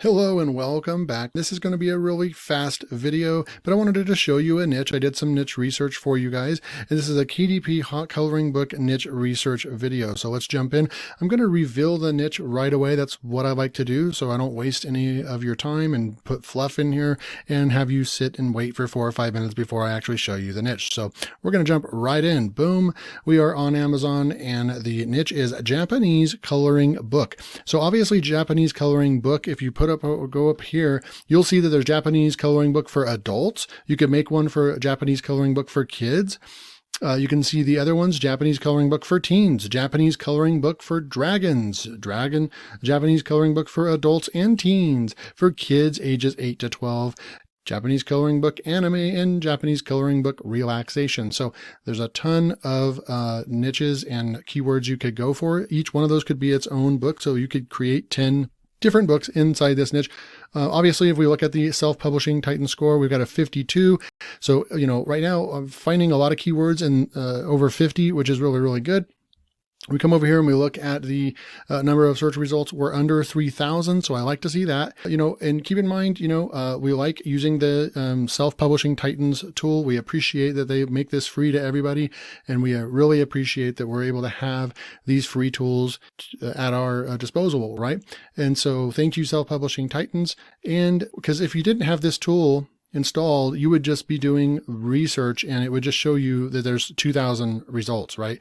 Hello and welcome back. This is going to be a really fast video, but I wanted to just show you a niche. I did some niche research for you guys, and this is a KDP hot coloring book niche research video. So let's jump in. I'm going to reveal the niche right away. That's what I like to do, so I don't waste any of your time and put fluff in here and have you sit and wait for 4 or 5 minutes before I actually show you the niche. So we're going to jump right in. Boom. We are on Amazon, and the niche is Japanese coloring book. So obviously Japanese coloring book, if you go up here, you'll see that there's Japanese coloring book for adults. You could make one for a Japanese coloring book for kids. You can see the other ones, Japanese coloring book for teens, Japanese coloring book for dragons, Japanese coloring book for adults and teens, for kids ages 8 to 12, Japanese coloring book anime, and Japanese coloring book relaxation. So there's a ton of niches and keywords you could go for. Each one of those could be its own book. So you could create 10 different books inside this niche. Obviously, if we look at the self-publishing Titan score, we've got a 52. So, right now I'm finding a lot of keywords in over 50, which is really, really good. We come over here and we look at the number of search results. We're under 3,000. So I like to see that, and keep in mind, we like using the self-publishing Titans tool. We appreciate that they make this free to everybody. And we really appreciate that we're able to have these free tools at our disposal, right? And so thank you, self-publishing Titans. And because if you didn't have this tool installed, you would just be doing research and it would just show you that there's 2,000 results, right?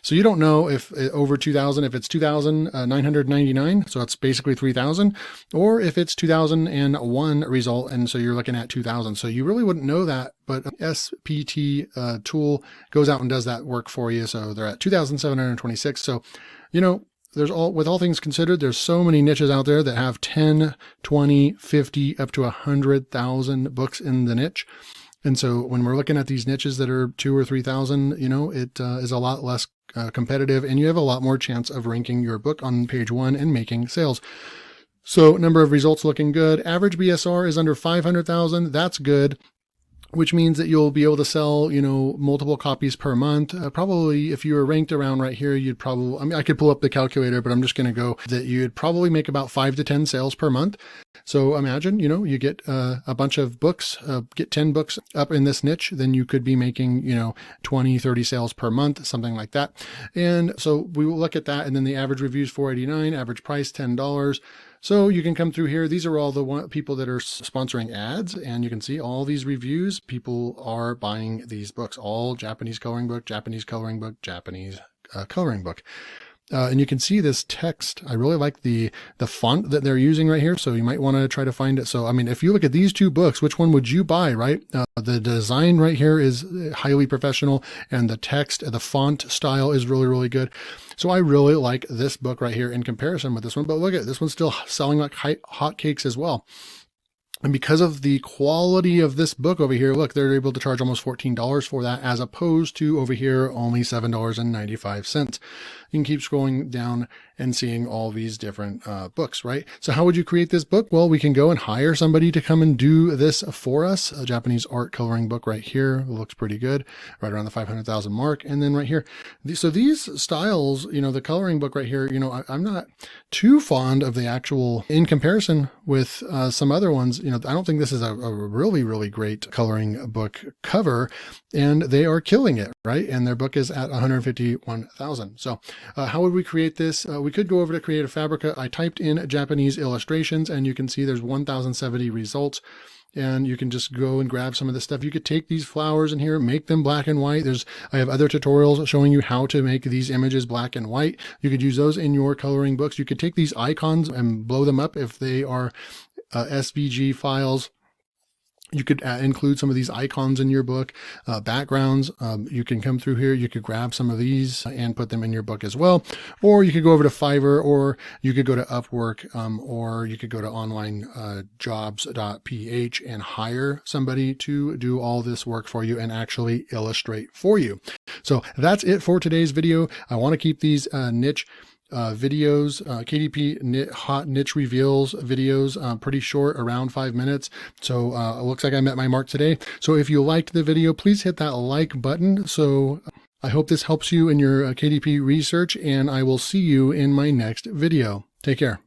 So you don't know if over 2,000, if it's 2,999, so it's basically 3,000, or if it's 2,001 result, and so you're looking at 2,000. So you really wouldn't know that, but SPT tool goes out and does that work for you. So they're at 2,726. So, with all things considered, there's so many niches out there that have 10, 20, 50, up to 100,000 books in the niche. And so when we're looking at these niches that are 2,000 or 3,000, it is a lot less competitive, and you have a lot more chance of ranking your book on page 1 and making sales. So number of results looking good. Average BSR is under 500,000. That's good, which means that you'll be able to sell, multiple copies per month. Probably if you were ranked around right here, you'd probably, I could pull up the calculator, but I'm just going to go that you'd probably make about 5 to 10 sales per month. So imagine, you get a bunch of books, get 10 books up in this niche, then you could be making, 20, 30 sales per month, something like that. And so we will look at that. And then the average reviews, $4.89, average price, $10. So you can come through here. These are all the people that are sponsoring ads, and you can see all these reviews. People are buying these books, all Japanese coloring book, Japanese coloring book, Japanese coloring book. And you can see this text. I really like the font that they're using right here. So you might want to try to find it. So, if you look at these two books, which one would you buy, right? The design right here is highly professional, and the text, the font style is really, really good. So I really like this book right here in comparison with this one, but look at this one's still selling like hotcakes as well. And because of the quality of this book over here, look, they're able to charge almost $14 for that, as opposed to over here, only $7.95. You can keep scrolling down and seeing all these different books, right? So how would you create this book? Well, we can go and hire somebody to come and do this for us. A Japanese art coloring book right here. It looks pretty good, right around the 500,000 mark. And then right here, so these styles, the coloring book right here, I'm not too fond of the actual, in comparison with some other ones, I don't think this is a really, really great coloring book cover, and they are killing it, right? And their book is at 151,000. So how would we create this? We could go over to create a Fabrica. I typed in Japanese illustrations, and you can see there's 1,070 results. And you can just go and grab some of this stuff. You could take these flowers in here, make them black and white. I have other tutorials showing you how to make these images black and white. You could use those in your coloring books. You could take these icons and blow them up if they are SVG files. You could include some of these icons in your book, backgrounds. You can come through here. You could grab some of these and put them in your book as well. Or you could go over to Fiverr, or you could go to Upwork, or you could go to onlinejobs.ph and hire somebody to do all this work for you and actually illustrate for you. So that's it for today's video. I want to keep these niche videos, KDP hot niche reveals videos, pretty short, around 5 minutes. So it looks like I met my mark today. So if you liked the video, please hit that like button. So I hope this helps you in your KDP research, and I will see you in my next video. Take care.